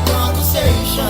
Conversation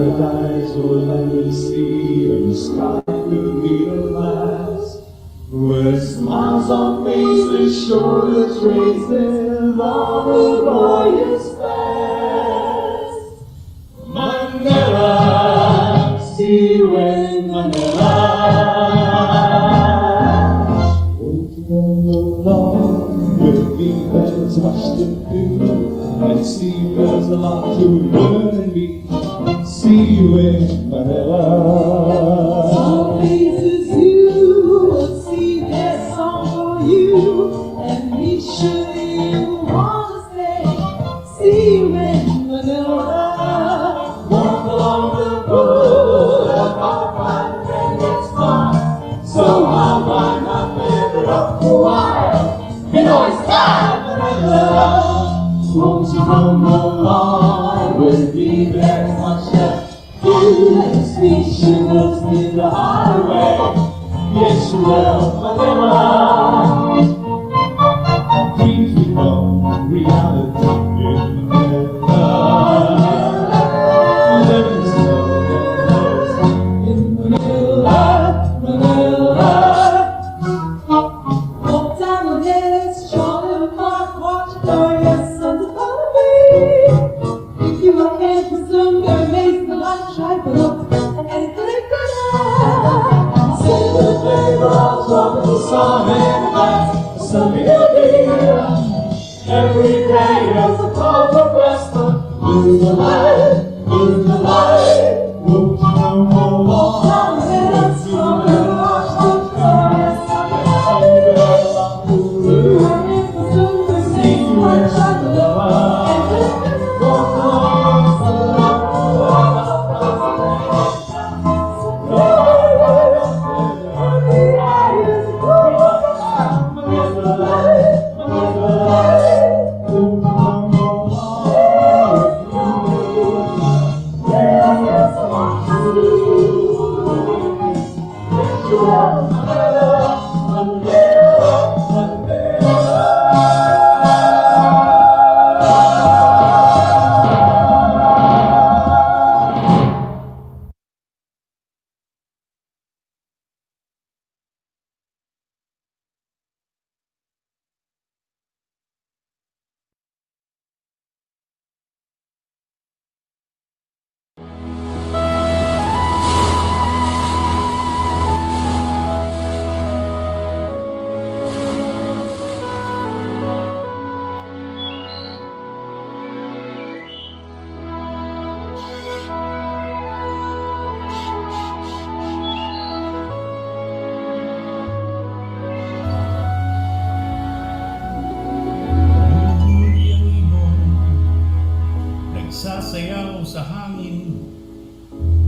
paradise will never see, and the sky will be the last. Where smiles on faces, shoulders raised, and all the glorious past. Manila, see you in Manila. Won't you come along with me? Let's watch the view and see there's a lot to learn and meet. See you in Manila. Some places you will see their song for you, and be sure you wanna stay. See you in Manila. Walk along the road and I'll find and it's fun. So how why not live it up for a while? You know it's time, Manila. Won't you come along with me? There's much left to speech you will see the highway. Yes, you will, Manila. Dreams become reality in Manila. Living slow in Manila, Manila. Walk down the hills, Charlotte Park, watch glorious sunset away. If you are head for some, you're amazed the light try for look and click on Sing the flavor of tropical sun and glass, a sunny day. Every day is a call for Vesta. Live the light, live the light. Won't you come along? down the hills, Charlotte Park, watch glorious sunset away. Head for some, you're amazed the light try for look and click Nagsasayaw sa hangin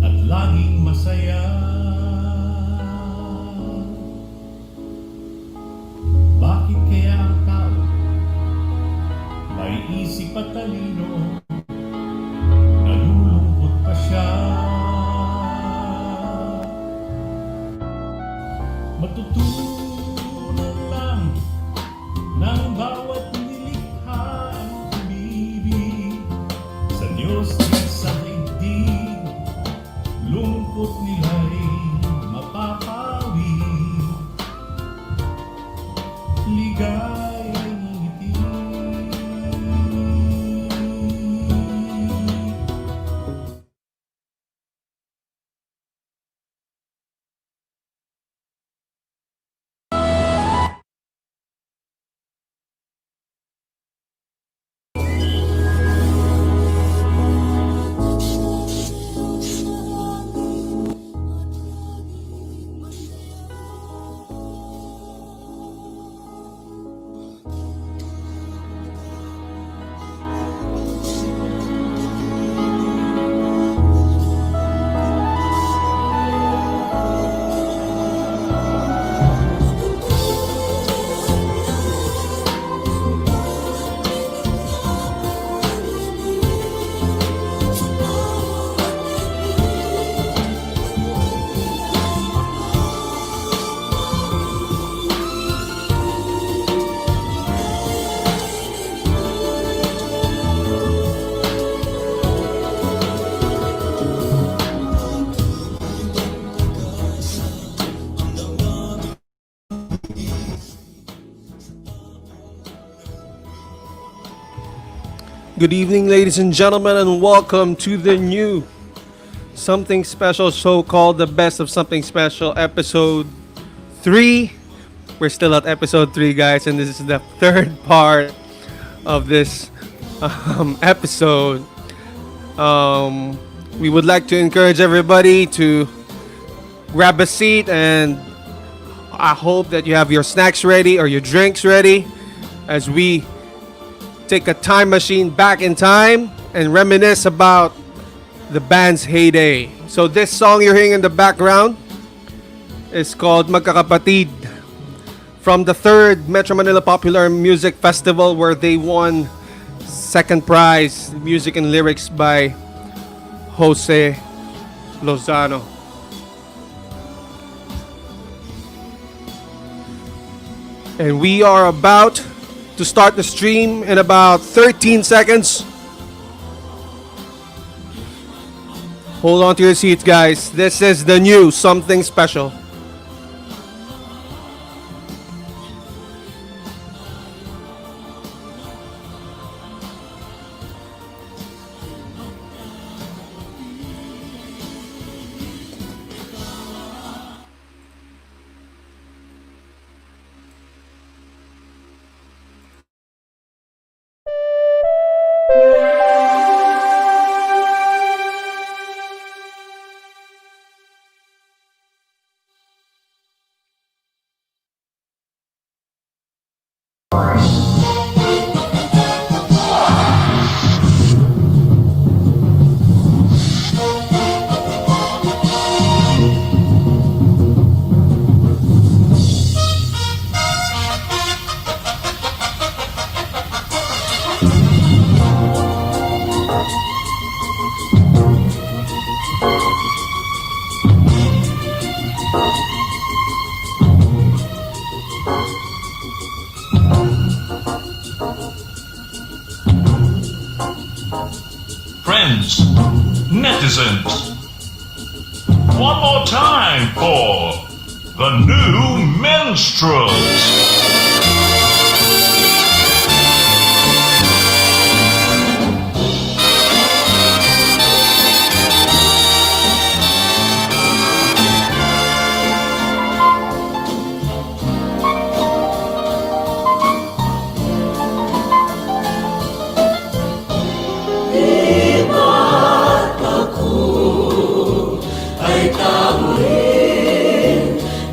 at laging masaya. Bakit kaya ang tao may isip at talino, nalulungkot pa siya? Matutunan lang ng bawat nilikha ang umibig sa Diyos at sa daigdig. Lungkot nila'y mapapawi, ligayang ngiti. Good evening, ladies and gentlemen, and welcome to the new Something Special show called The Best of Something Special, episode 3. We're still at episode 3, guys, and this is the third part of this episode. We would like to encourage everybody to grab a seat, and I hope that you have your snacks ready or your drinks ready as we take a time machine back in time and reminisce about the band's heyday. So this song you're hearing in the background is called Magkakapatid, from the 3rd Metro Manila Popular Music Festival, where they won second prize, music and lyrics by Jose Lozano. And we are about to start the stream in about 13 seconds. Hold on to your seats, guys. This is the new Something Special. Friends, netizens, one more time for the new minstrels.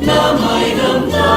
Na may damdamin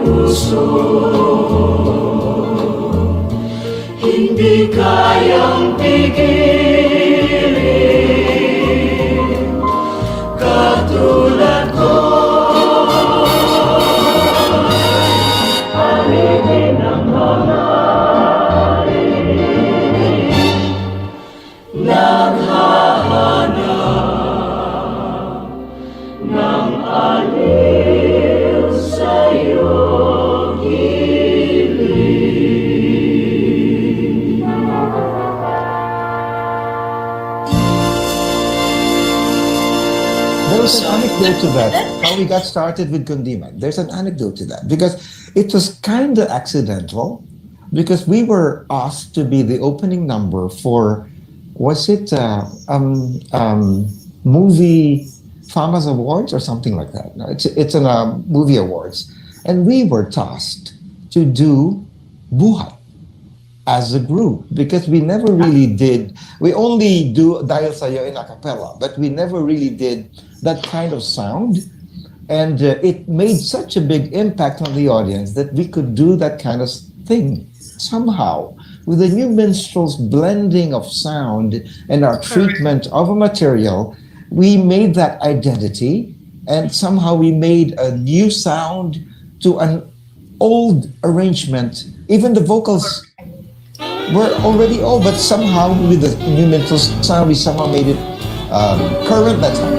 puso, hindi kayang pigilin. Katulad ko, alipin ang mga naghahanap ng aliw sa iyong gilig. There was an anecdote to that. How we got started with Kundiman. There's an anecdote to that because it was kind of accidental because we were asked to be the opening number for, was it movie Farmers Awards or something like that? No, it's in a movie awards, and we were tasked to do Buhat as a group because we never really did. We only do Dahil Sa'yo in a cappella, but we never really did that kind of sound. And it made such a big impact on the audience that we could do that kind of thing. Somehow, with the new minstrels blending of sound and our treatment of a material, we made that identity, and somehow we made a new sound to an old arrangement. Even the vocals were already old, but somehow with the new mental sound, we somehow made it current that time.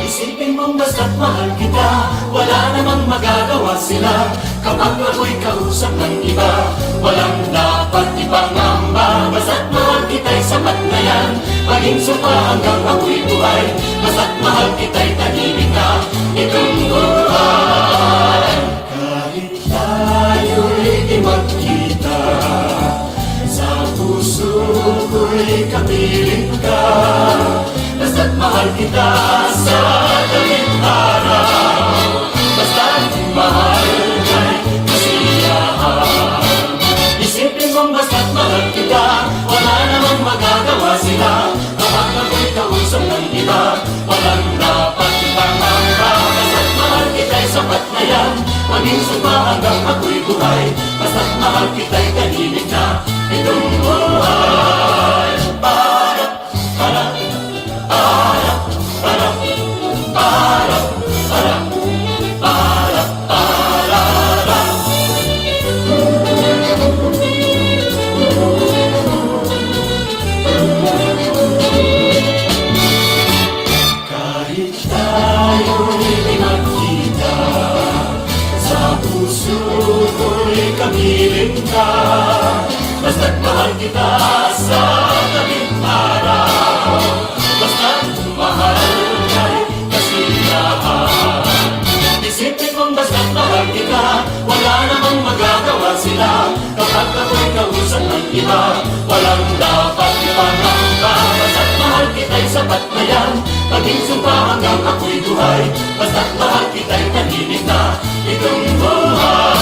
Isipin mong basta't mahal kita, wala namang magagawa sila. Kapag ako'y kausap ng iba, walang dapat ipangamba. Basta't mahal kita'y sapat na yan, maging sumpa hanggang ako'y buhay. Basta't mahal kita'y tahimik na itong buhay. Kahit tayo'y di magkita, sa puso ko'y kapiling ka. Basta't mahal kita sa dalit araw, basta't mahal kay kasiyahan. Isipin mong basta't mahal kita, wala namang magagawa sila. Kapag ako'y kausap ng iba, walang dapat ipangamba. Basta't mahal kita'y sapat na yan, maging sumpa hanggang ako'y buhay. Basta't mahal kita'y tahimik na itong buhay. Para, para, para, para, para, para, para, para. Kahit tayo'y di magkita, sa puso ko'y kapiling ka. Basta't mahal kita sa tabing araw, basta't mahal kay kasiyahan. Isipin mong basta't mahal kita, wala namang magagawa sila. Kapag ako'y kausap ng iba, walang dapat ipangamba. Basta't mahal kita'y sapat na yan, maging sumpa hanggang ako'y buhay. Basta't mahal kita'y tahimik na itong buhay.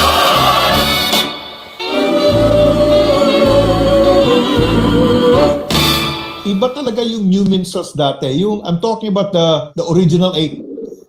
Iba talaga yung new minstrels dati. Yung, I'm talking about the original 8.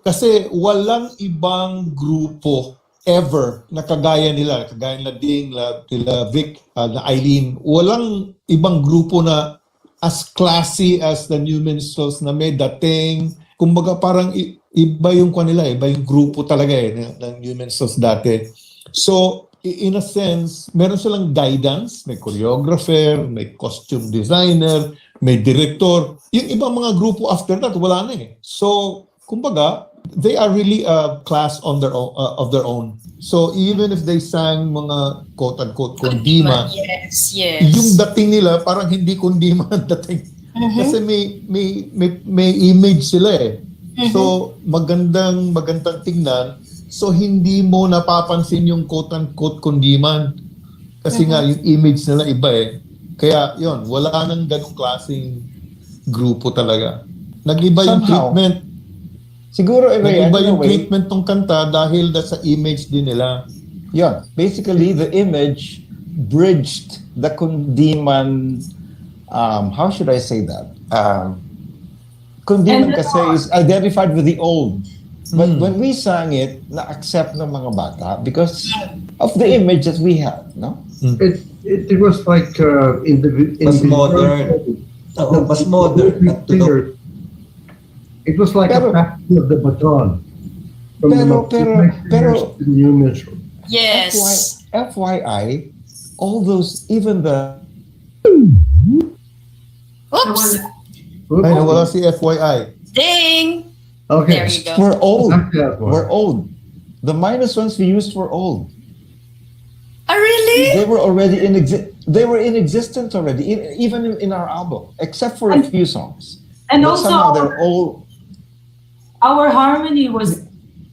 Kasi walang ibang grupo ever na kagaya nila. Kagaya nila Ding, nila Vic, na Eileen. Walang ibang grupo na as classy as the new minstrels na may dating. Kumbaga parang iba yung kanila, iba yung grupo talaga ng new minstrels dati. So, in a sense, meron silang guidance, may choreographer, may costume designer, may director. Yung ibang mga grupo after that, wala na eh. So, kumbaga, they are really a class on their own, of their own. So, even if they sang mga quote-unquote kundima, yes. yung dating nila, parang hindi kundima ang dating. Kasi may image sila eh. So, magandang tingnan. So, hindi mo napapansin yung quote-unquote kundiman. Kasi nga, yung image nila iba eh. Kaya, yon wala nang ganong klaseng grupo talaga. Nag-iba yung Somehow. treatment. Siguro, Nag-iba yung anyway, treatment ng kanta dahil sa image din nila. yeah, basically the image bridged the Kundiman, how should I say that? kundi And man kasi is identified with the old. But when we sang it, na-accept ng mga bata because of the image that we have, no? It was like Mas modern. Oo, mas modern at tunog. It was like Pero- a passing of the baton from Pero- the pero- pero- to the new minstrel. Yes. FYI, all those, even the Oops. Ay, nawala si FYI. Ding. Okay. There you go. were old. Exactly that one. Were old. The minus ones we used were old. Oh, really? They were already they were in existence already, even in our album, except for a few songs. And But also, somehow they're all. our harmony was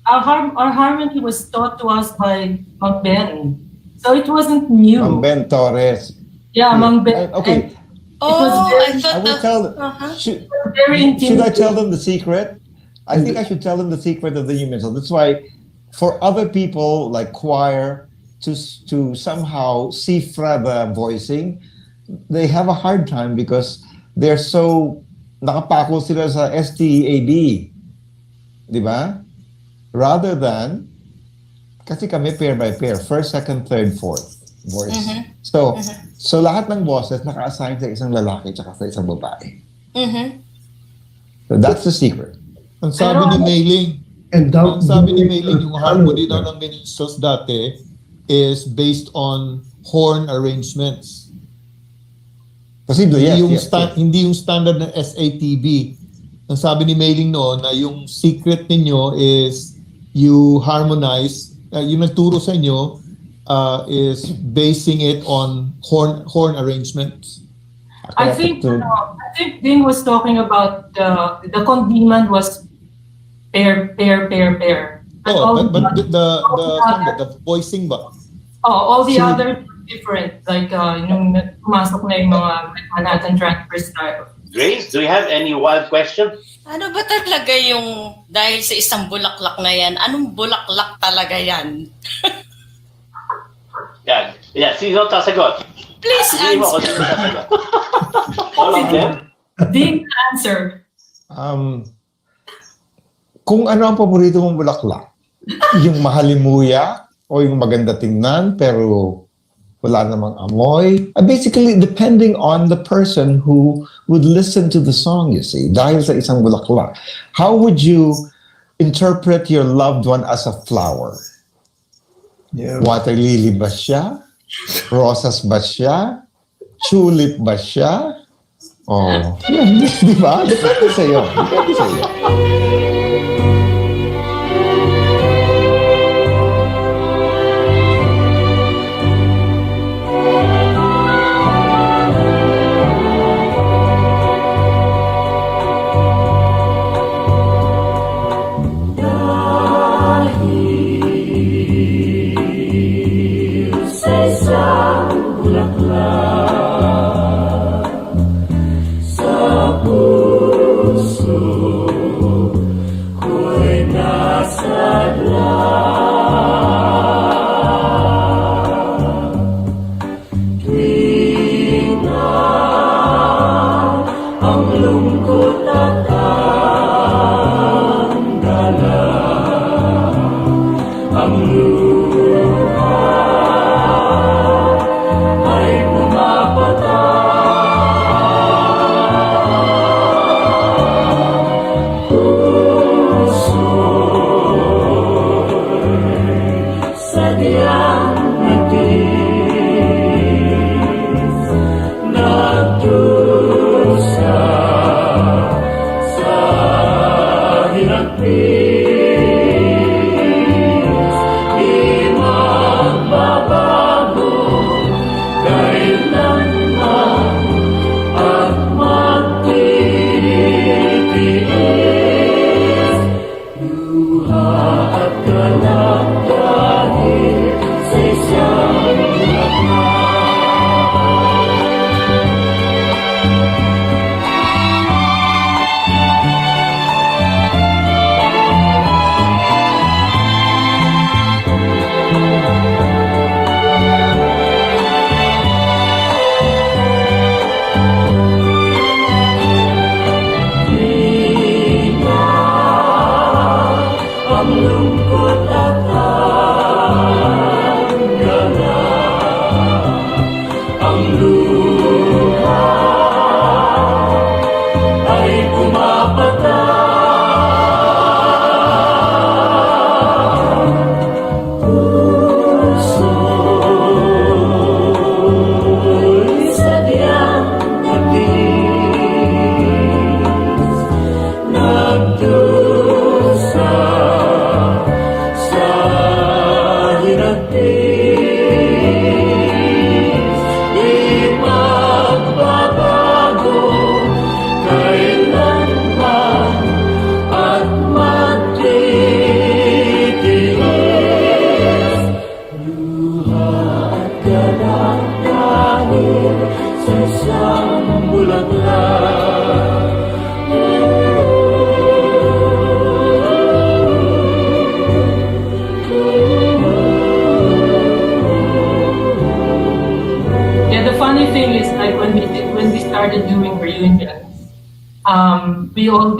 our harmony was taught to us by Mang Ben, so it wasn't new. Mang Ben Torres. Yeah, Mang Ben. Okay, Oh, I I thought will that. tell. Uh-huh. Should, Very should I intimate. tell them the secret? I think I should tell them the secret of the new metal. That's why, for other people like choir to somehow see the voicing, they have a hard time because they're so nakapako sila sa STAB, di ba? Rather than kasi kami pair by pair, first, second, third, fourth voice. So lahat ng bosses naka-assign sa isang lalaki at sa isang babae. Mm-hmm. So that's the secret. Ang sabi ni Mailing, And ang sabi ni Mailing, yung harmony daw ng minstrels dati is based on horn arrangements. Posible, yes. yes, yes. Hindi yung standard ng SATB. Ang sabi ni Mailing noon na yung secret ninyo is you harmonize, yung nagturo sa inyo is basing it on horn arrangements. I think Ding was talking about the condiment was pair. Oh, all but the the voicing ba? all the So- others were different. Like yung pumasok na yung mga Manhattan Transfer style. Grace, do you have any wild question? Ano ba talaga yung dahil sa isang bulaklak na yan? Anong bulaklak talaga yan? Yeah, sino sasagot? Please Sabihin mo kung answer. sino sasagot. All of them? Ding answer. Kung ano ang paborito mong bulaklak? Yung mahalimuya o yung maganda tingnan pero wala namang amoy? Basically, depending on the person who would listen to the song, you see, dahil sa isang bulaklak. How would you interpret your loved one as a flower? Yeah. Water lily ba siya? Rosas ba siya? Tulip ba siya? Oh, yan, di ba? Depende sa'yo. Depende sa'yo.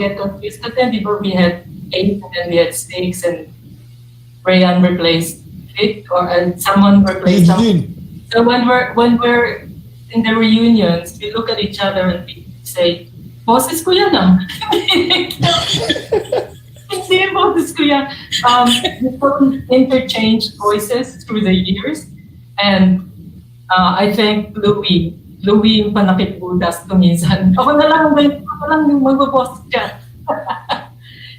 get confused. But then before we had 8 and then we had 6 and Rayan replaced it or and someone replaced someone. Eugene, So when we're in the reunions, we look at each other and we say, boses ko yan ah. Hindi boses ko yan. We interchanged voices through the years. And I think Louie yung panakipuldas ko minsan. Ako na lang yung magbaboses dyan.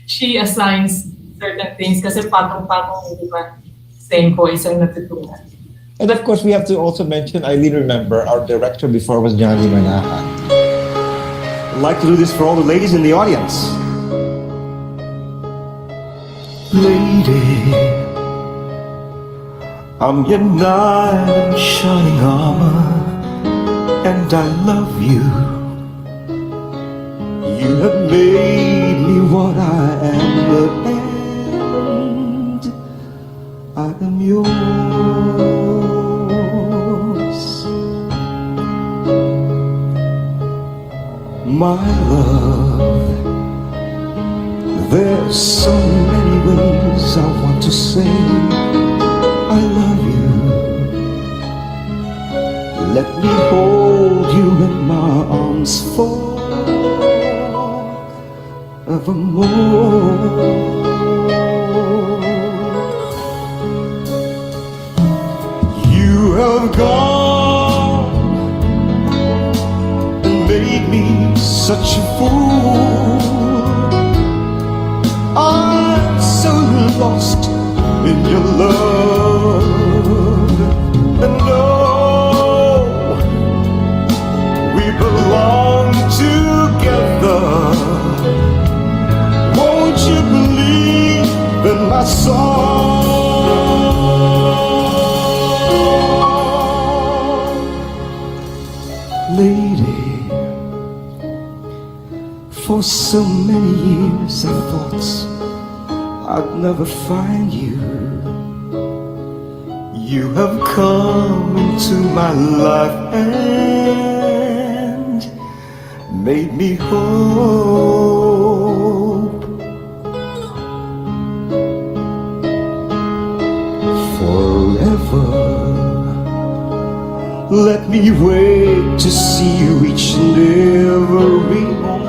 She assigns certain things kasi patong-patong, di ba? Same voice ang natutunan. And of course, we have to also mention, Eileen, remember, our director before was Johnny Manahan. I'd like to do this for all the ladies in the audience. Lady, I'm your knight in shining armor, and I love you. You have made me what I am, and I am yours. My love, there's so many ways I want to say I love you. Let me hold you in my arms forevermore. You have gone and made me such a fool. I'm so lost in your love, and oh, we belong together. Won't you believe in my song, lady? For so many years I thought I'd never find you. You have come into my life and made me hope. Forever, let me wait to see you each and every morning.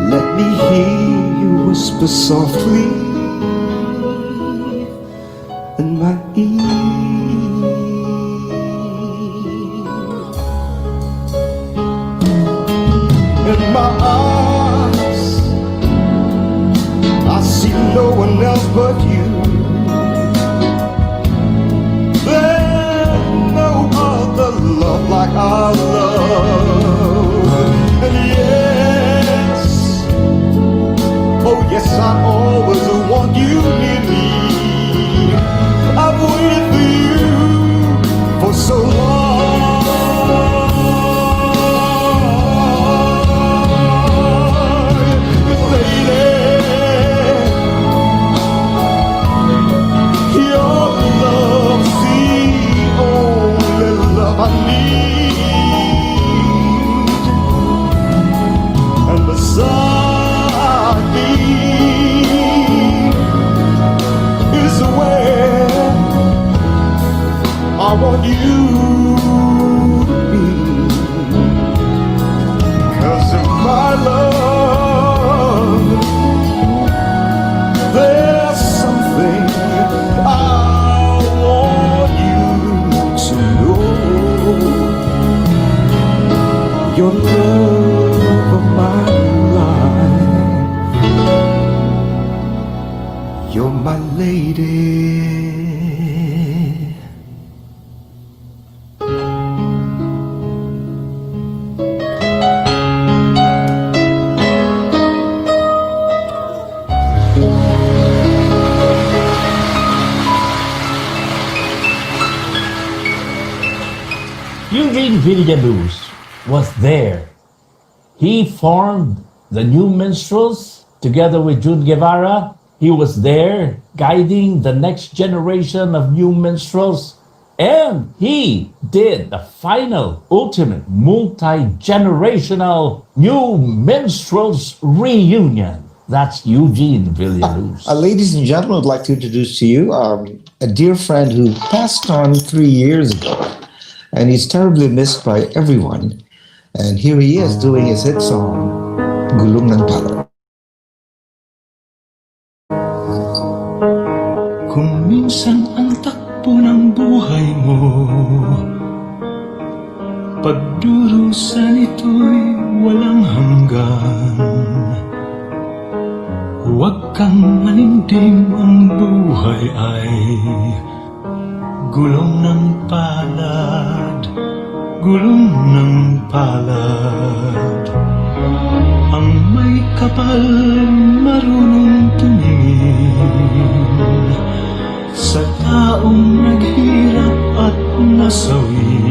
Let me hear you whisper softly in my ear. In my eyes, I see no one else but you. There's no other love like our love. And yes, oh yes, I always want you near me. I've waited for you for so long. Lady, your love's the only love I need. And beside me is where I want you to be. 'Cause of my love, there's something I want you to know. Your love of my life, you're my lady. Eugene Villaluz was there. He formed the New Minstrels together with June Guevara. He was there guiding the next generation of new minstrels. And he did the final, ultimate, multi-generational New Minstrels reunion. That's Eugene Villaluz. Ladies and gentlemen, I'd like to introduce to you a dear friend who passed on 3 years ago, and he's terribly missed by everyone. And here he is doing his hit song, Gulong ng Palad. Kung minsan ang takbo ng buhay mo, pagdurusan ito'y walang hanggan. Huwag kang manindim, ang buhay ay gulong ng palad, gulong ng palad. Ang may kapal marunong tumingin sa taong naghirap at nasawi.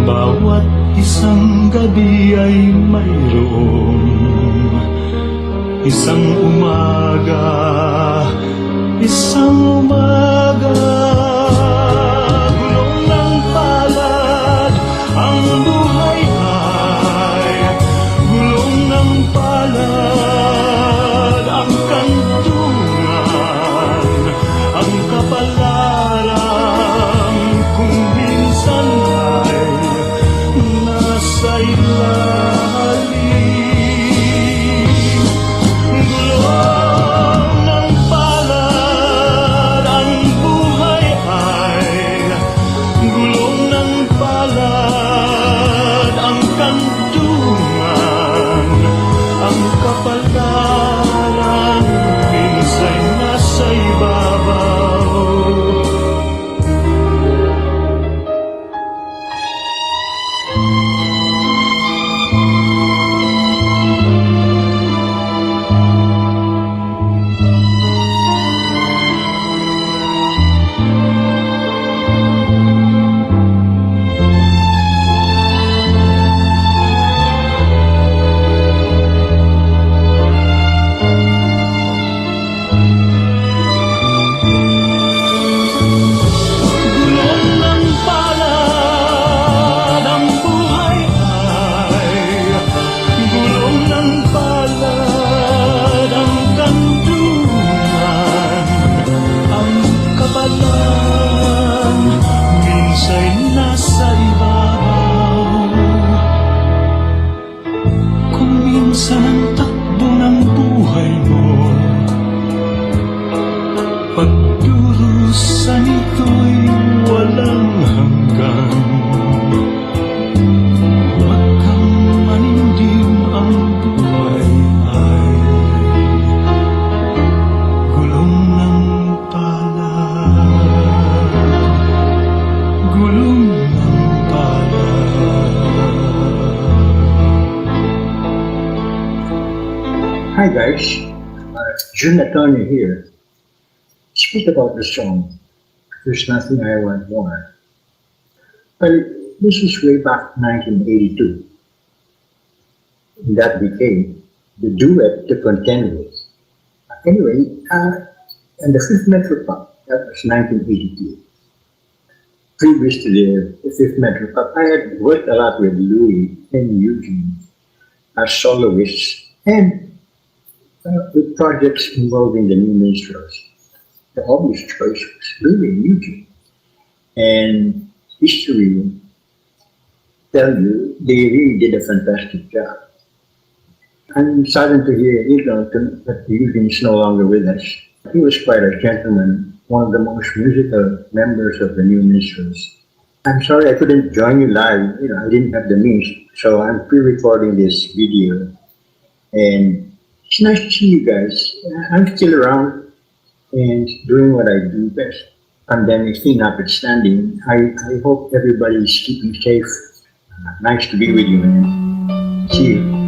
Bawat isang gabi ay mayroong isang umaga, isang umaga. Gulong ng palad, ang buhay ay gulong ng palad. Ang kantungan, ang kapalaran, kung minsan ay nasa ilalim. Gulong ng palad, ang buhay ay gulong ng palad. Ang kantungan, ang kapalaran, minsan nasa ibabaw. Gulong ng palad, ang buhay ay gulong ng palad. Ang kantungan, ang kabalan, minsan nasa ibabaw. Kung minsan ang takbo ng buhay mo, pagdurusan ito'y walang hanggan. Huwag kang manindim, ang buhay ay gulong ng palad, gulong ng palad. Hi guys, June Antonio here. Speak about the song, There's Nothing I Want More. Well, this is way back 1982. In that decade, the duet to contend with. Anyway, and the Fifth Metro Pop, that was 1982. Previous to the Fifth Metro Pop, I had worked a lot with Louis and Eugene as soloists and with projects involving the New Minstrels. The obvious choice was Louis and Eugene. And history tell you they really did a fantastic job. I'm saddened to hear that Eugene is no longer with us. He was quite a gentleman, one of the most musical members of the New Minstrels. I'm sorry I couldn't join you live. I didn't have the means, so I'm pre-recording this video. And it's nice to see you guys. I'm still around and doing what I do best. Pandemic thing notwithstanding, I hope everybody is keeping safe. Nice to be with you, man. See you.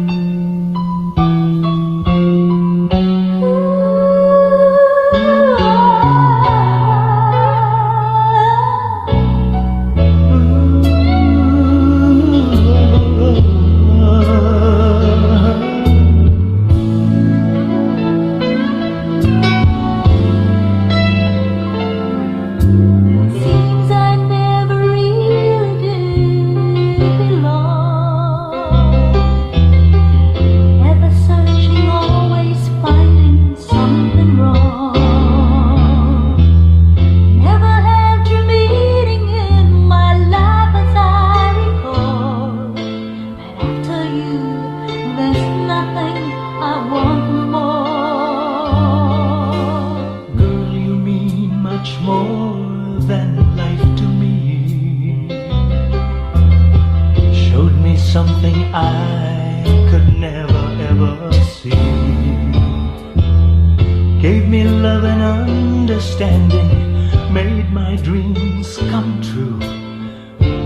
understanding made my dreams come true.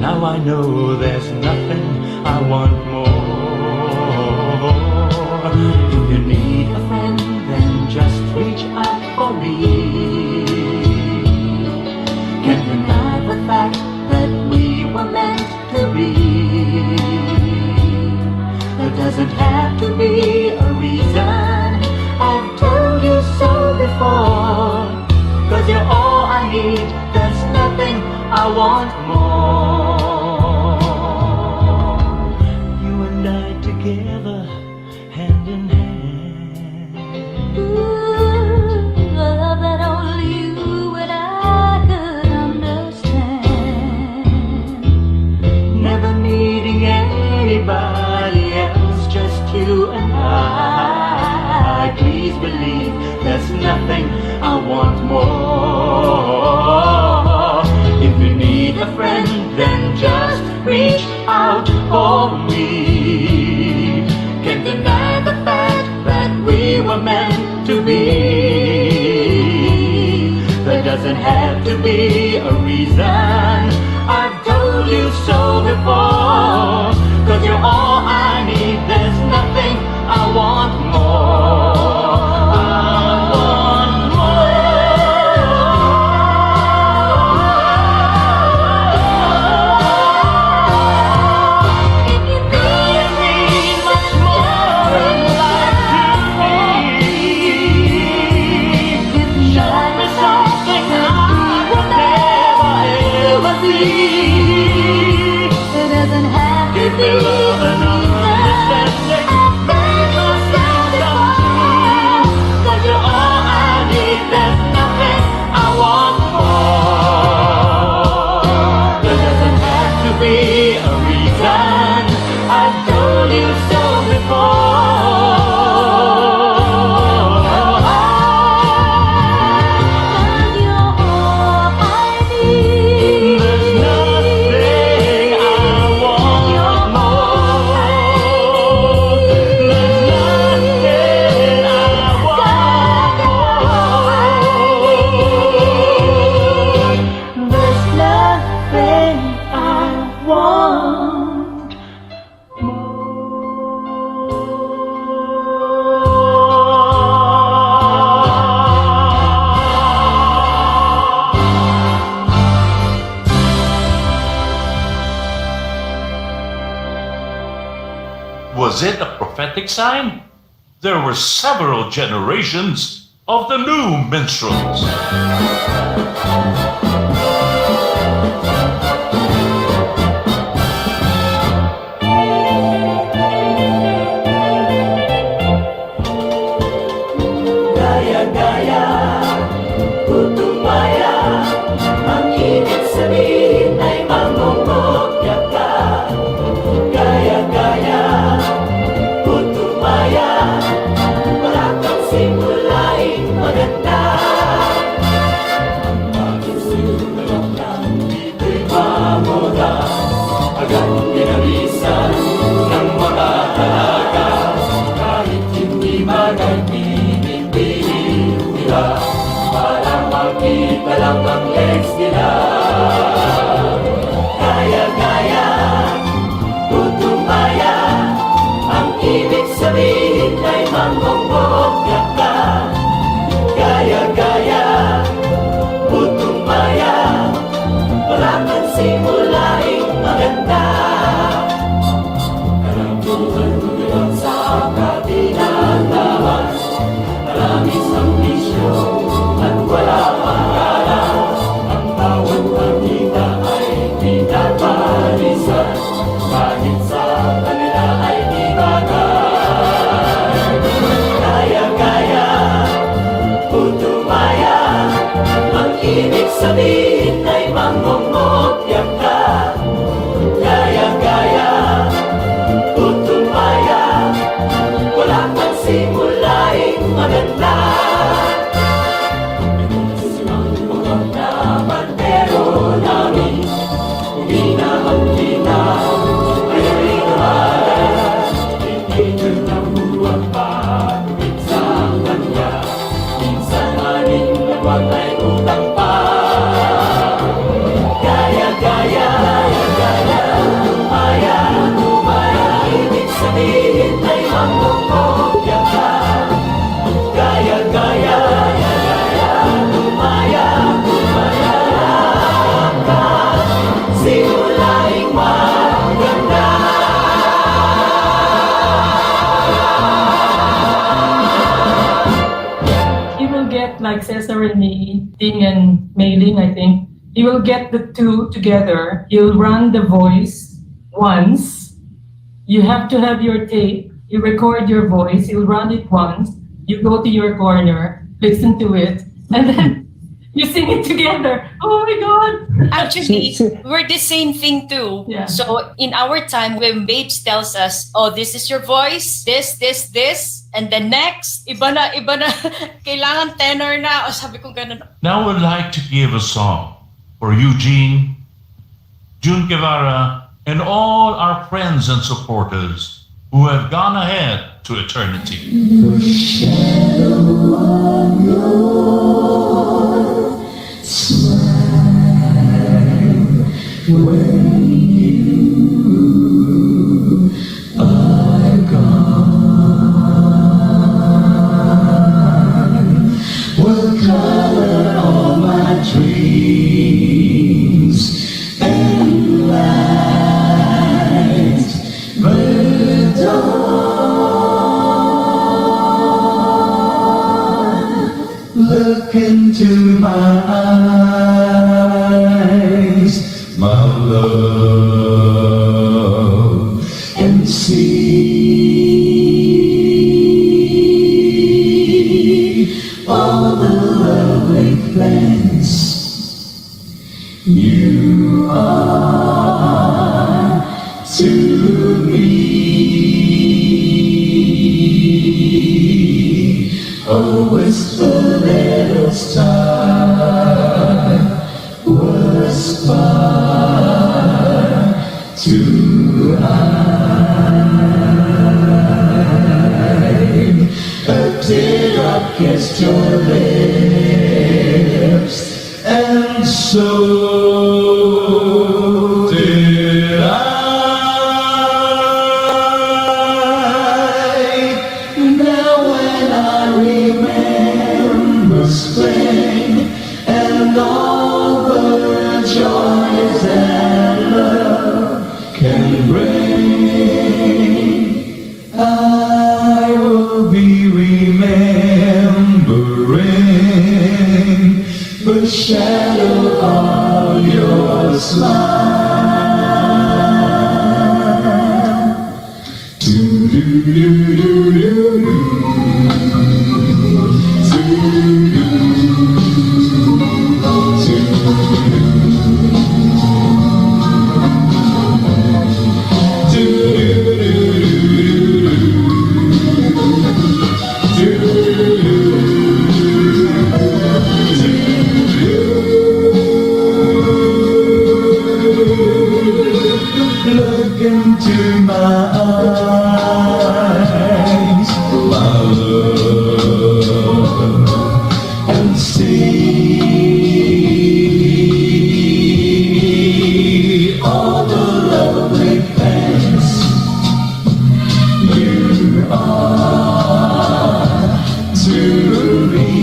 Now I know there's nothing I want more. If you need a friend, then just reach out for me. Can't deny the fact that we were meant to be. There doesn't have to be a reason. I've told you so before. 'Cause you're all I need. There's nothing I want more. You and I together, hand in hand. Ooh, a love that only you and I could understand. Never needing anybody else, just you and I. Please believe there's nothing I want more. If you need a friend, then just reach out for me. Can't deny the fact that we were meant to be. There doesn't have to be a reason. I've told you so before. 'Cause you're all I need. There's nothing I want more. It doesn't have to Give me be love and understanding. Make myself come true. 'Cause you're all I need. There's nothing I want more. There doesn't have to be a reason. I've told you so before. you're all I need. There's nothing I want more. There's nothing I want more. There's nothing I want Was it a prophetic sign? There were several generations of the new minstrels. Gaya-gaya, putumaya, ang ibig sabihin ay mangungopya ka. Gaya-gaya, putumaya, wala kang simulaing maganda. Pagsusulong ng dito'y mamoda, agad pinalisan ng mga halaga. Kahit hindi magagpinipili nila, para makita lang ang legs nila. Gaya-gaya, putumaya, ang ibig sabihin ay manggongopya ka. Gaya-gaya, putumaya, wala kang simulaing maganda. Karambuhan mo sa katinataman, marami sang bisyo at wala pangalan. Ang bawat pagkita ay pinapalisan, kahit sa kanila ay di bagay. like Cesar and me, Ding and Mailing, I think, he will get the two together. He'll run the voice once. You have to have your tape. You record your voice. You'll run it once. You go to your corner, listen to it, and then you sing it together. Oh my God! Actually, we're the same thing too. Yeah. So in our time, when Babes tells us, oh, this is your voice, this, and then next, iba na, kailangan tenor na. O sabi ko ganun. Now we'd like to give a song for Eugene, June Guevara, and all our friends and supporters who have gone ahead to eternity. Look into my eyes, my love, and see all the lovely things you are to me. Oh, whisper, little star, whisper to I. A teardrop kissed your lips, and so did I. Now when I remember spring and all the joys that love can bring, I will be remembering the shadow of your smile. Look into my eyes, my love, and see all the lovely things you are to me.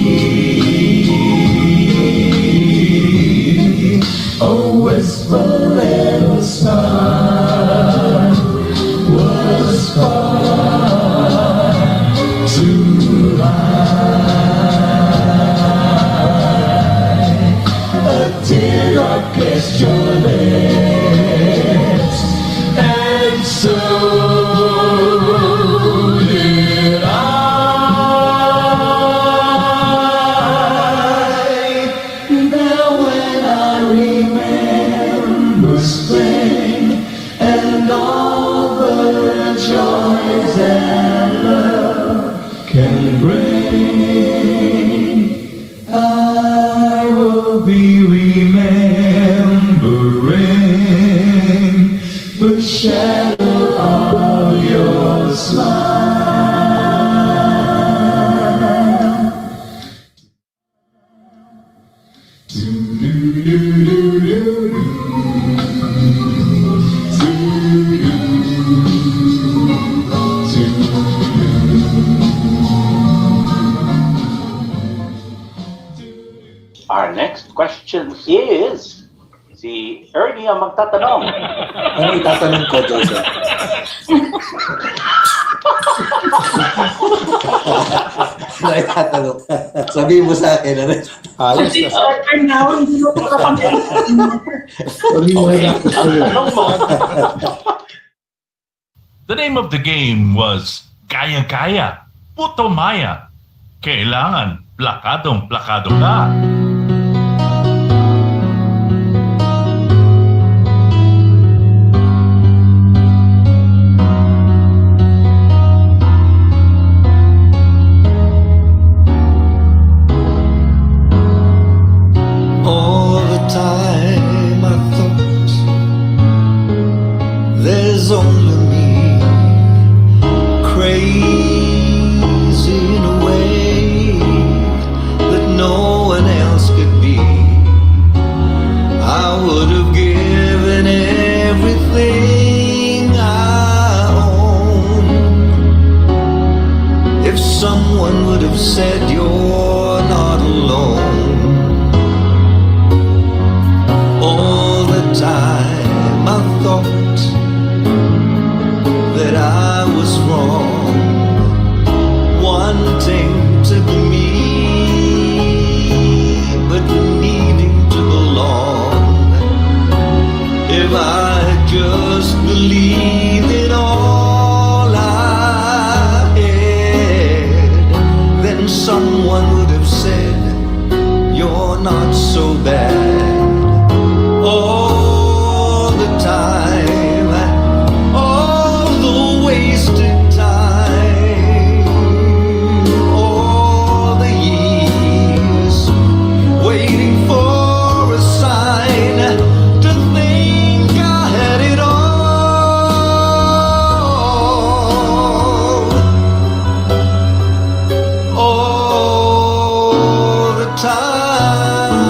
Oh, whisper, little star, whisper to I. A teardrop kissed your lips, and so did I. Now when I remember spring and all the joys that love can bring, I will be remembering the shadow of your smile. Our next question is, si Ernie ang magtatanong. Ano itatanong ko, Joseph? Ano itatanong? Sabihin mo sa akin, ano? Ayos Kasi na. starter now, hindi mo makapag- Tanong mo. The name of the game was Gaya-Gaya, Puto Maya. Kailangan plakadong-plakado ka. All the time I thought there's only me, crazy in a way that no one else could be. I would have given everything I own if someone would have said you're not alone. All the time I thought that I was wrong, wanting to be me, but needing to belong. If I had just believed in all I had, then someone would have said, you're not so bad. All the time, all the wasted time, all the years waiting for a sign to think I had it all the time.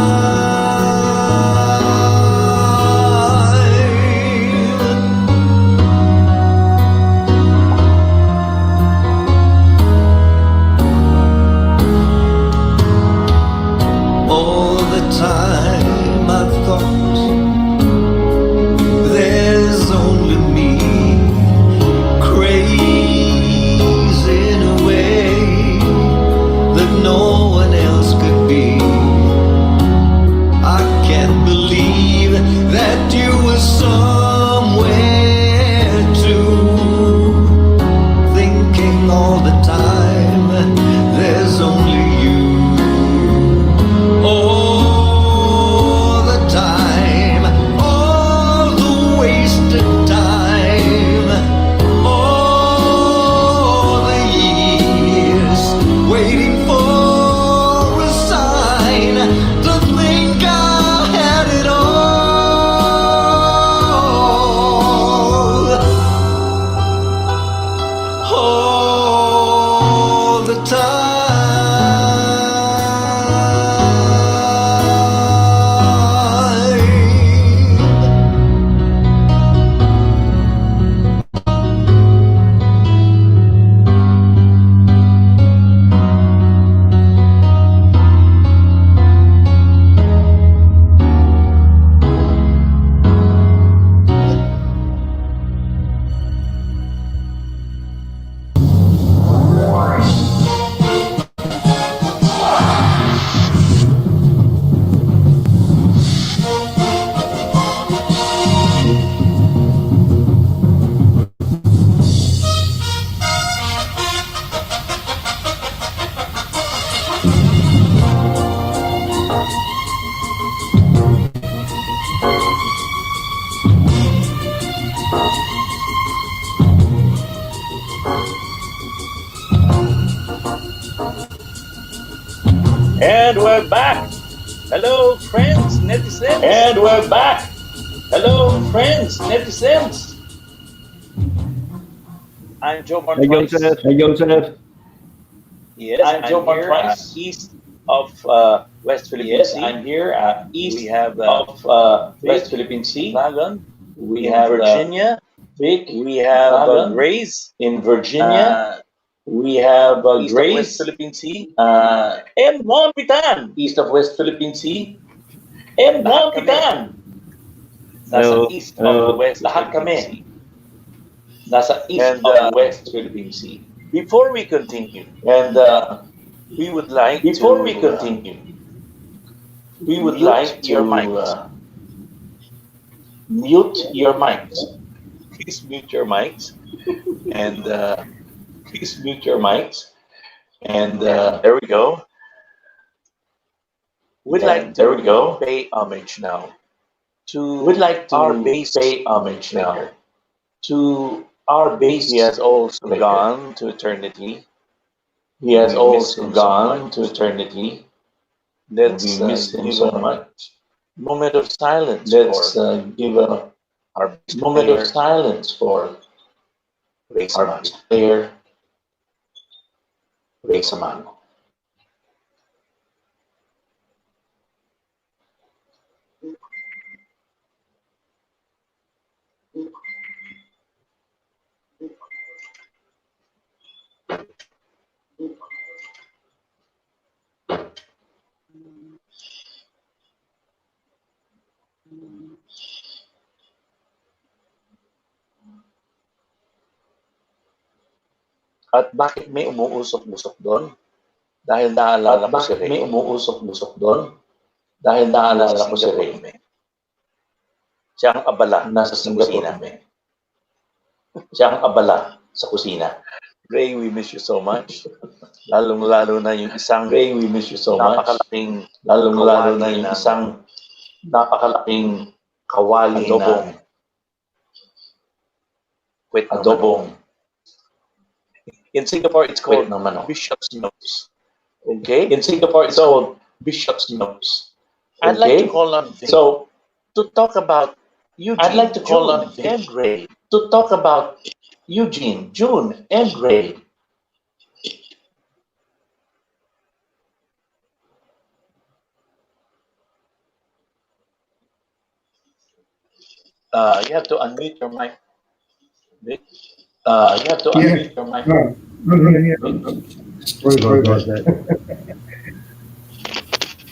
All the time I thought there's only me, crazy in a way that no one else could be. I can't believe that you were somewhere too, thinking all the time there's only you. All the time, all the wasted time, all the years waiting for a sign to think I had it all the time. And we're back. Hello, friends, netizens. And we're back. Hello, friends, netizens. I'm Joe Hey, Martrice. Joseph. Hey, Joseph. Yes, I'm Joe Martrice, east of West Philippine Sea. I'm here east of West Philippine Sea. We have Virginia. We have Grace in Virginia. We have Grace, West Philippine Sea, and Mampitan, east of West Philippine Sea, and Mampitan. Nasa east of West Philippine Sea. Nasa east of West Philippine Sea. Before we continue, and we would like Before to, we continue, we would mute like to your mics. mute your mics. Please mute your mics. And Please mute your mics. And there we go. We'd like to there we go. pay homage now to We'd like to our bass pay homage now maker. to our bass He has also maker. gone to eternity. He has We miss also him so gone much. to eternity. Let's We miss him give so a much. moment of silence Let's for give a our bass moment of player, silence for Ray our Samano. bass player, Ray Samano. At bakit may umuusok-busok doon? Dahil naalala At ko si bakit may Ray. umuusok-busok doon? Dahil naalala Nasa ko si Singapore Ray. kami. Siya ang abala Nasa sa Singapore kusina. kami. Siya ang abala sa kusina. Ray, we miss you so much. Lalong-lalo na yung isang Ray, we miss you so much. napakalaking Lalong-lalo na kawali yung ng isang napakalaking kawali adobong. ng Kwet ng manok. adobong. In Singapore, it's Kwet called ng manok. bishop's nose. Okay? In Singapore, it's called bishop's nose. I'd like to Okay? call on Vic So, to talk about Eugene, I'd like to call June, on Vic and Ray. to talk about Eugene, June, and Ray. You have to unmute your mic, Vic. You have to Yeah. unmute your mic. No, yeah. Sorry about that.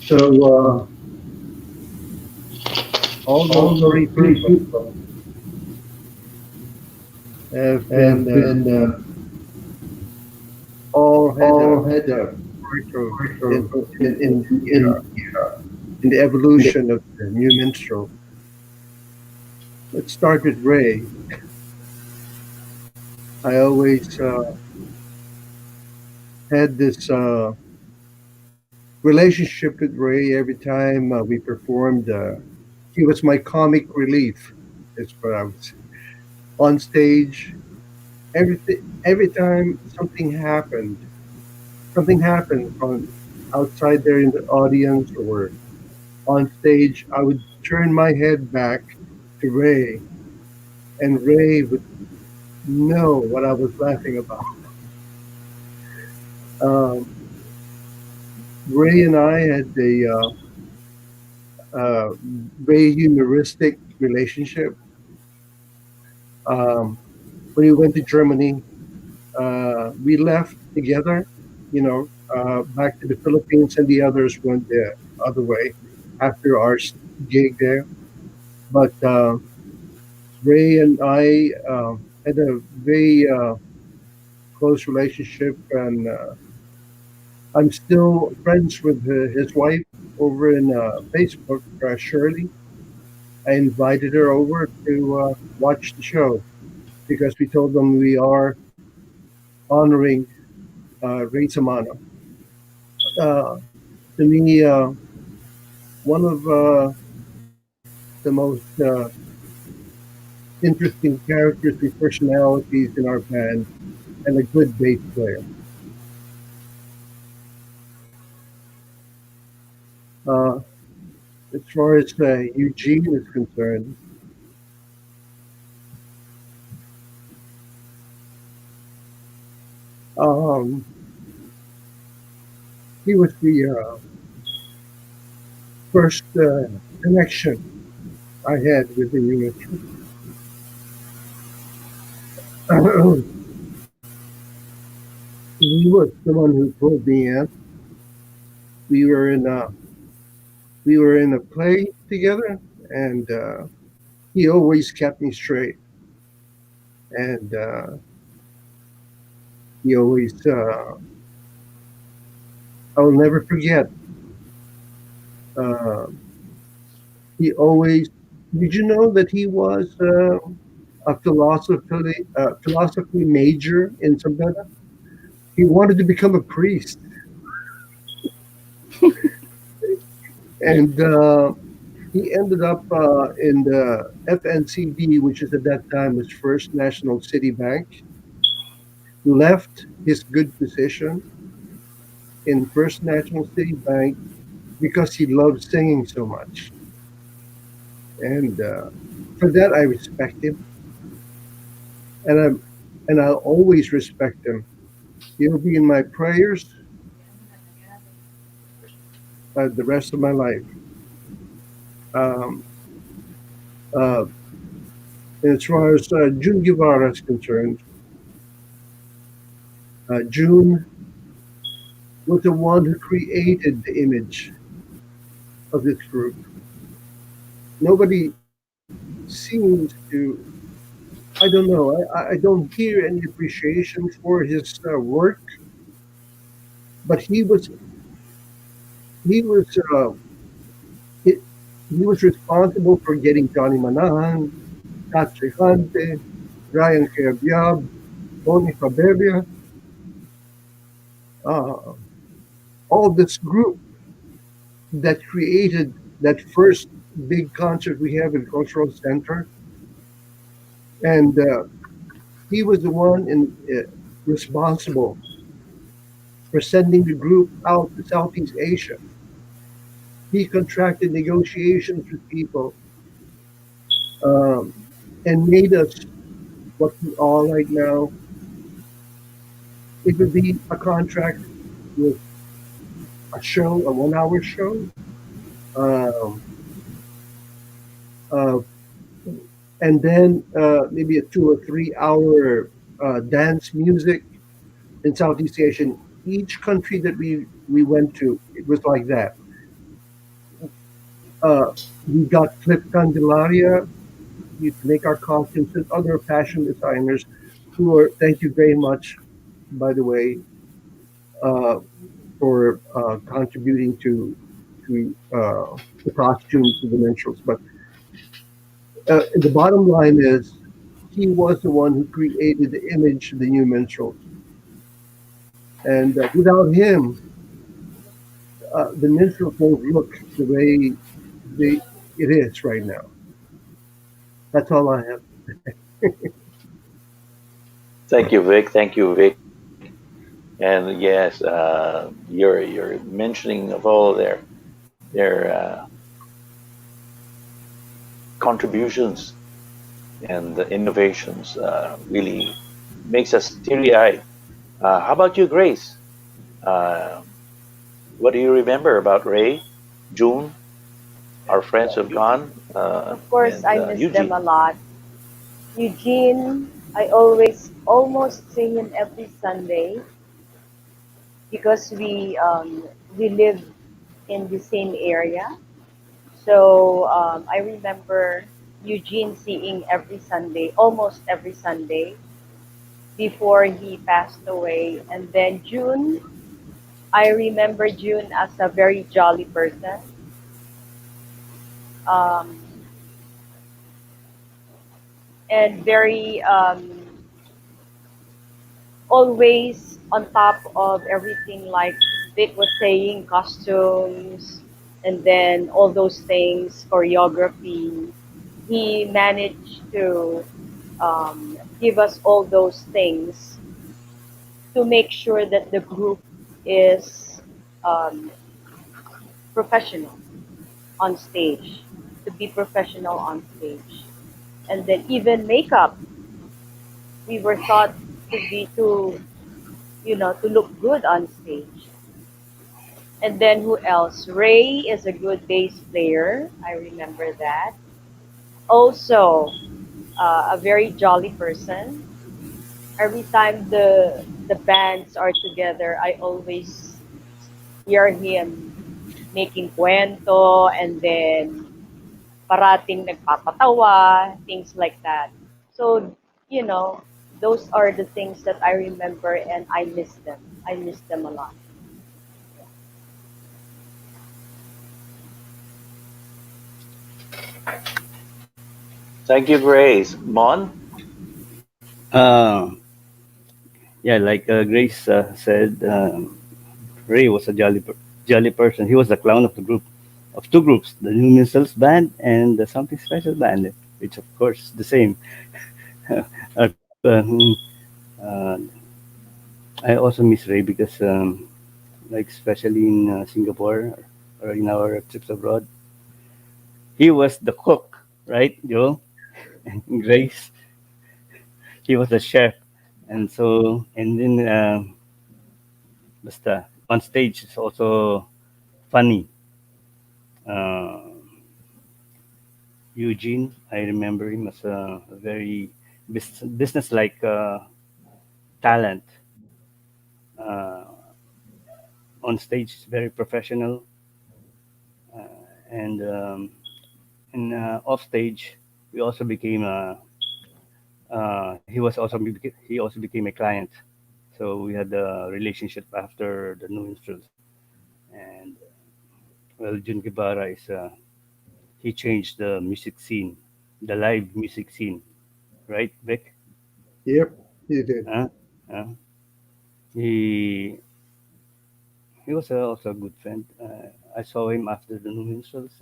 So, all those three people have been all had a in the evolution of the new minstrel. Let's start with Ray. I always had this relationship with Ray every time we performed. He was my comic relief. That's what I was on stage. Every time something happened on outside there in the audience or on stage, I would turn my head back to Ray, and Ray would know what I was laughing about. Ray and I had a very humoristic relationship. When we went to Germany, we left together, back to the Philippines, and the others went the other way after our gig there. But Ray and I had a very close relationship, and I'm still friends with his wife over in Facebook, Shirley. I invited her over to watch the show because we told them we are honoring Ray Samano. To me, one of the most interesting characters and personalities in our band, and a good bass player. As far as Eugene is concerned, he was the first connection I had with the unit. He was the one who pulled me in. We were in a play together, and he always kept me straight, and he always I will never forget. Uh, he always. Did you know that he was a philosophy major in Sabena? He wanted to become a priest, and he ended up in the FNCB, which is at that time was First National City Bank. Left his good position in First National City Bank because he loved singing so much, and for that I respect him, and I'll always respect him. He'll be in my prayers the rest of my life. Um, uh, as far as June Guevara is concerned, June was the one who created the image of this group. Nobody seems to, I don't know, I don't hear any appreciation for his work, but he was he, he was responsible for getting Johnny Manahan, Kat Trejante, Ryan Cayabyab, Tony Fabebia, uh, all this group that created that first big concert we have in Cultural Center. And he was the one responsible for sending the group out to Southeast Asia. He contracted negotiations with people um, and made us what we are right now. It would be a contract with a show, a 1 hour show, um, uh, and then maybe a 2 or 3 hour dance music in Southeast Asia. Each country that we went to, it was like that. We got Clip Candelaria to make our costumes and other fashion designers who are, thank you very much, by the way, for contributing to the costumes of the minstrels. But the bottom line is, he was the one who created the image of the new minstrels. And without him, the minstrels won't look the way it is right now. That's all I have. Thank you, Vic. Thank you, Vic. And yes, you're mentioning of all their contributions and the innovations really makes us teary-eyed. How about you, Grace? What do you remember about Ray, June, our friends who've gone? Of course, and I miss Eugene? them a lot. Eugene, I always almost see him every Sunday because we live in the same area. So I remember Eugene seeing every Sunday, almost every Sunday, before he passed away. And then June, I remember June as a very jolly person. Um, and very always on top of everything, like Vic was saying, costumes, and then all those things, choreography. He managed to give us all those things to make sure that the group is um, professional on stage, to be professional on stage. And then even makeup, we were thought to be to look good on stage. And then who else? Ray is a good bass player. I remember that. Also, a very jolly person. Every time the bands are together, I always hear him making cuento and then parating nagpapatawa, things like that. So, you know, those are the things that I remember and I miss them. I miss them a lot. Thank you, Grace. Mon? Uh, yeah, like Grace said, Ray was a jolly person. He was the clown of the group, of two groups, the New Minstrels Band and the Something Special Band, which of course the same. uh, um, uh, I also miss Ray because, like especially in Singapore or in our trips abroad, he was the cook, right, Joe? And Grace, he was the chef, and so and then basta on stage is also funny. Uh, Eugene, I remember him as a very business-like talent. Uh, on stage, he's very professional, uh, and off stage, we also became he also became a client. So we had a relationship after the New Minstrels, and well, Jun Guevara is he changed the music scene, the live music scene, right, Vic? Yep, he did. Uh, he he was also a good friend. I saw him after the New Minstrels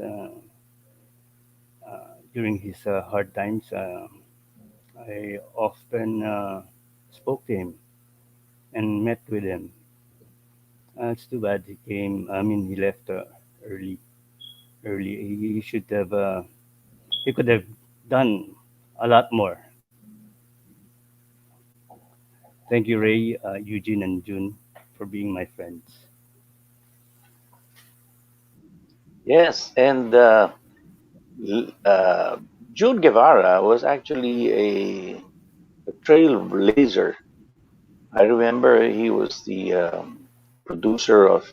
during his hard times. I often spoke to him and met with him. It's too bad he came. I mean, he left early. Early. He should have. He could have done a lot more. Thank you, Ray, Eugene, and June, for being my friends. Yes, and June Guevara was actually a trailblazer. I remember he was the producer of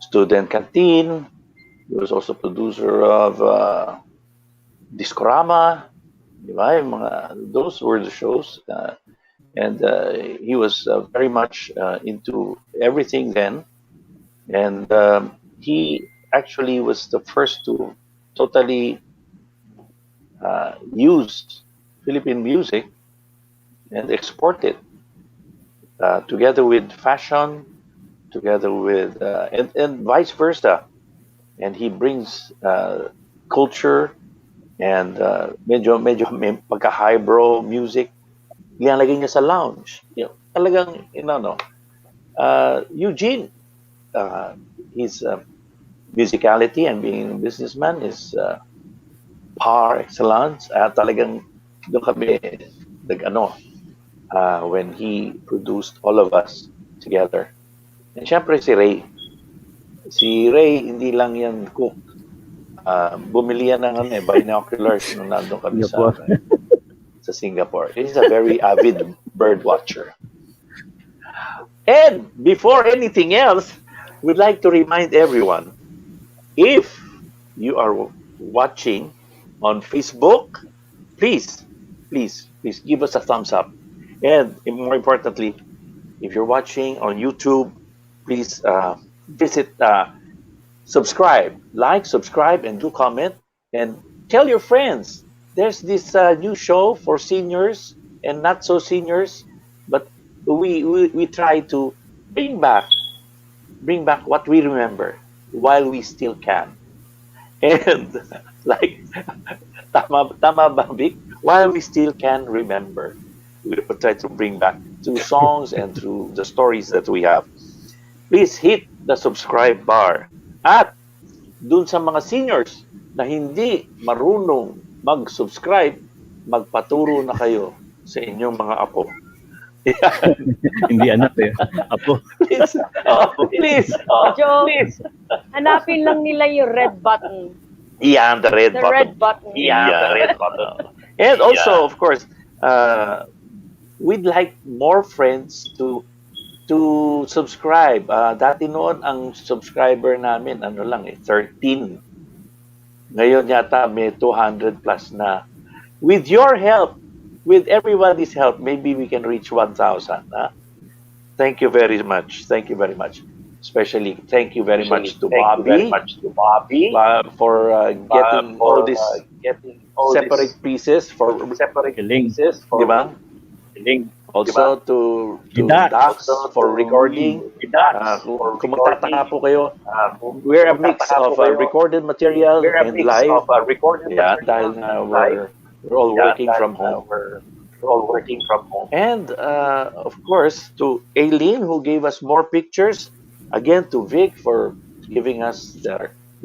Student Canteen. He was also producer of Discorama. Di ba? Yung those were the shows. And he was very much into everything then. And he actually was the first to totally use Philippine music and export it together with fashion, together with and vice versa. And he brings culture and medyo may pagka-highbrow music. Ilalagay niya sa lounge. You know, talagang, no. Eugene, his musicality and being a businessman is par excellence. Talagang doon kami when he produced all of us together. And syempre si Ray. Si Ray, hindi lang yan cook. Bumili yan ng binoculars nung nandun kami sa Singapore. He's a very avid bird watcher. And before anything else, we'd like to remind everyone, if you are watching on Facebook, please give us a thumbs up. And more importantly, if you're watching on YouTube, please visit, subscribe, subscribe, and do comment, and tell your friends. There's this new show for seniors and not so seniors, but we try to bring back what we remember while we still can. And like tama ba, Vic? While we still can remember, we will try to bring back through songs and through the stories that we have. Please hit the subscribe bar. At dun sa mga seniors na hindi marunong mag-subscribe, magpaturo na kayo sa inyong mga apo. Hindi anak apo. Please. Joe, Please. hanapin lang nila yung red button. Yeah, the red The button. red button. Yeah, the red button. And also, of course, we'd like more friends to subscribe. Dati noon, ang subscriber namin, 13. Ngayon yata may 200 plus na. With your help, with everybody's help, maybe we can reach 1,000. Thank you very much. Thank you very much. Especially, thank you very much to Bobby for getting all this all separate pieces for Galing. di ba? Also to Gidax. Dax for recording. Kung magtataka po kayo, we're a mix of recorded material and live. Yeah, dahil nga we're all working from home. And of course, to Aileen, who gave us more pictures. Again, to Vic for giving us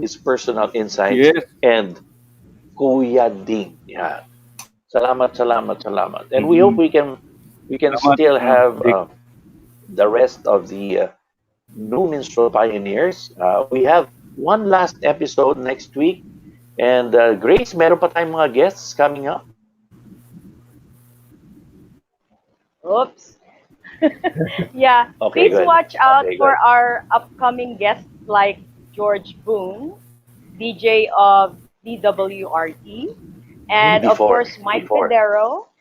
his personal insights. Yes. And Kuya Ding. Yeah. Salamat, salamat, salamat. And we hope we can Salamat, still have Vic. the rest of the new minstrel pioneers. We have one last episode next week. And Grace, meron pa tayong mga guests coming up. Oops. Yeah, Okay, please good. watch out Okay, for good. our upcoming guests like George Boone, DJ of DWRT, and of Before, course Mike before. Federo.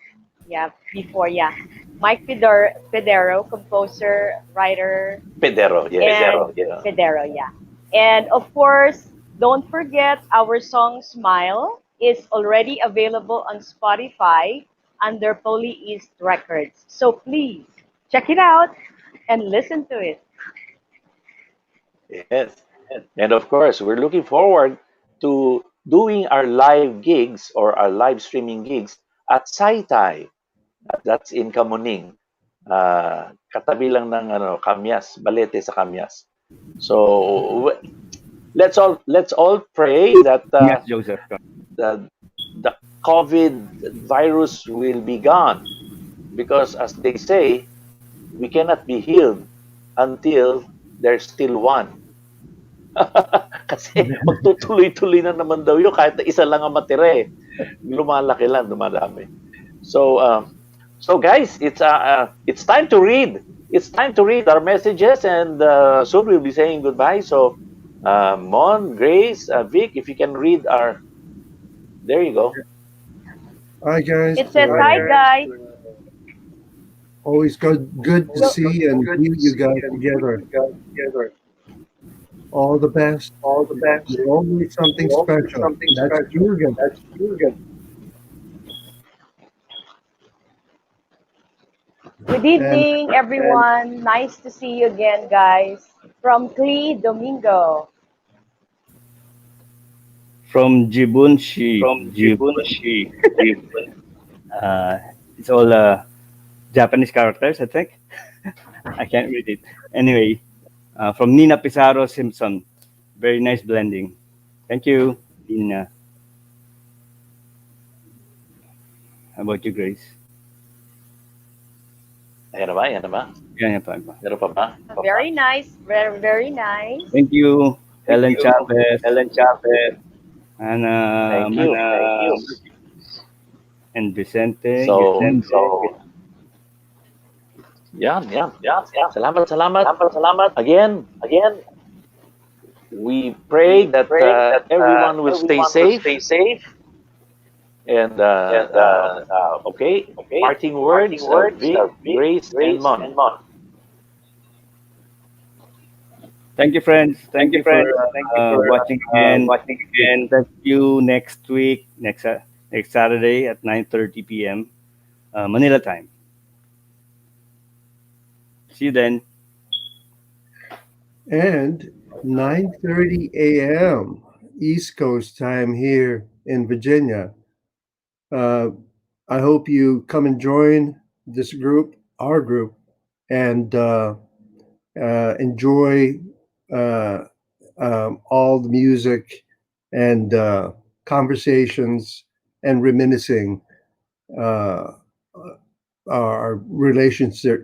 Yeah, before, yeah. Mike Federo, composer, writer, Pedero, yeah. and Federo, yeah. And of course, don't forget our song Smile is already available on Spotify under Poly East Records. So please check it out and listen to it. Yes. And of course, we're looking forward to doing our live gigs or our live streaming gigs at Saitai. That's in Kamuning. Katabi lang ng Kamyas, Balete sa Kamyas. So let's all pray that Yes, Joseph. the COVID virus will be gone, because as they say, we cannot be healed until there's still one. Kasi magtutuloy-tuloy na naman daw yun kahit na isa lang ang matira eh. Lumalaki lang, dumadami. So guys, it's time to read. It's time to read our messages, and soon we'll be saying goodbye. So Mon, Grace, Vic, if you can read our. There you go. Hi guys. It says hi, guys. Always good to see and meet you guys together. All the best. You're always something special. That's Jurgen. Good evening, everyone. Nice to see you again, guys. From Clee Domingo. From Jibunshi. It's all Japanese characters, I think. I can't read it. Anyway, from Nina Pizarro Simpson. Very nice blending. Thank you, Nina. How about you, Grace? Ayan na ba? Ayan na ba? Yan pa. Meron pa ba? Very nice. Very, very nice. Thank you, Helen Chavez. And Thank you. And Vicente. So, yan. Salamat. Again, we pray that everyone will stay safe. And okay. Parting words, Vic, Grace, and Mon. Thank you, friends. Thank you for watching again. Thank you next week, next Saturday at 9:30 p.m. Manila time. See you then. And 9:30 a.m. East Coast time here in Virginia. I hope you come and join this group, our group, and enjoy all the music and conversations and reminiscing our relationships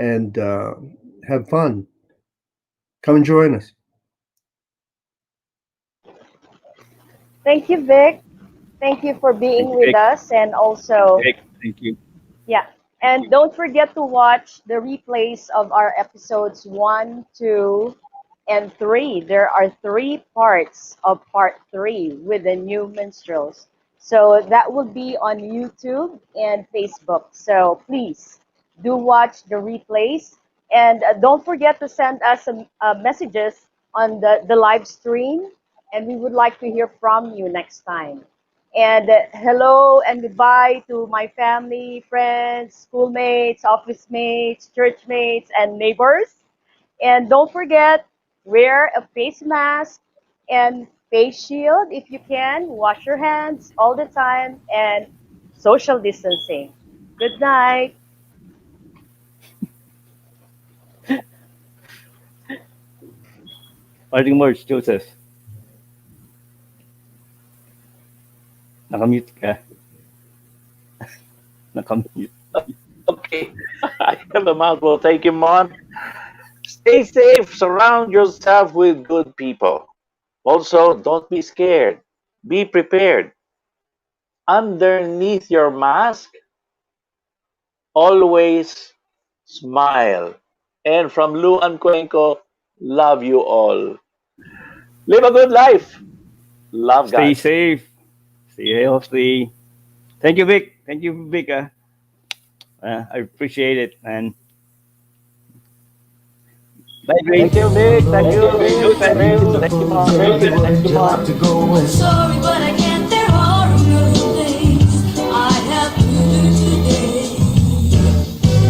and have fun. Come and join us. Thank you, Vic. Thank you for being with us, and also, Thank you. yeah. And don't forget to watch the replays of our episodes 1, 2, and 3. There are 3 parts of part 3 with the new minstrels. So that will be on YouTube and Facebook. So please do watch the replays. And don't forget to send us some messages on the live stream and we would like to hear from you next time. And hello and goodbye to my family, friends, schoolmates, office mates, church mates, and neighbors. And don't forget, wear a face mask and face shield if you can. Wash your hands all the time and social distancing. Good night. Parting words, Joseph. Nakamute ka. Nakamute. Okay, I have a mouthful. Thank you, Mon. Stay safe. Surround yourself with good people. Also, don't be scared. Be prepared. Underneath your mask, always smile. And from Luan Cuenco, love you all. Live a good life. Love Stay God. safe. Stay healthy. Thank you, Vic. Thank you, Vic. I appreciate it, man. Bye, Grace. Thank you, Vic. Thank you, Vic. Thank you, Mom. Thank you, Mom. Sorry, but I can't. There are a million things I have to do today.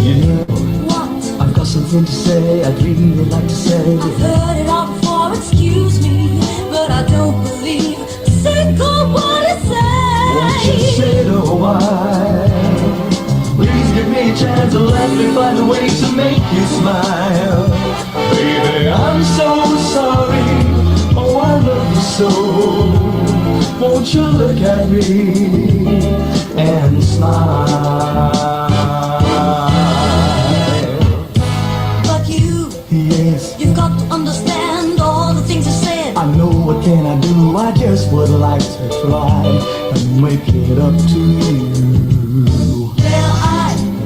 You know, What? I've got something to say, I'd really like to say. I've heard it all before, excuse me, but I don't believe a single word you say. Won't you say no why? Please give me a chance to let me find a way to make you smile. Baby, I'm so sorry, oh I love you so. Won't you look at me and smile? But you, Yes, you've got to understand all the things you said. I know, what can I do? I just would like to try and make it up to you. Well,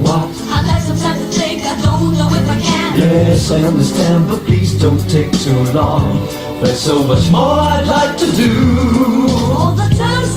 What? I'd like some time to think, I don't know if I can. Yes, I understand, but please don't take too long. There's so much more I'd like to do. All the times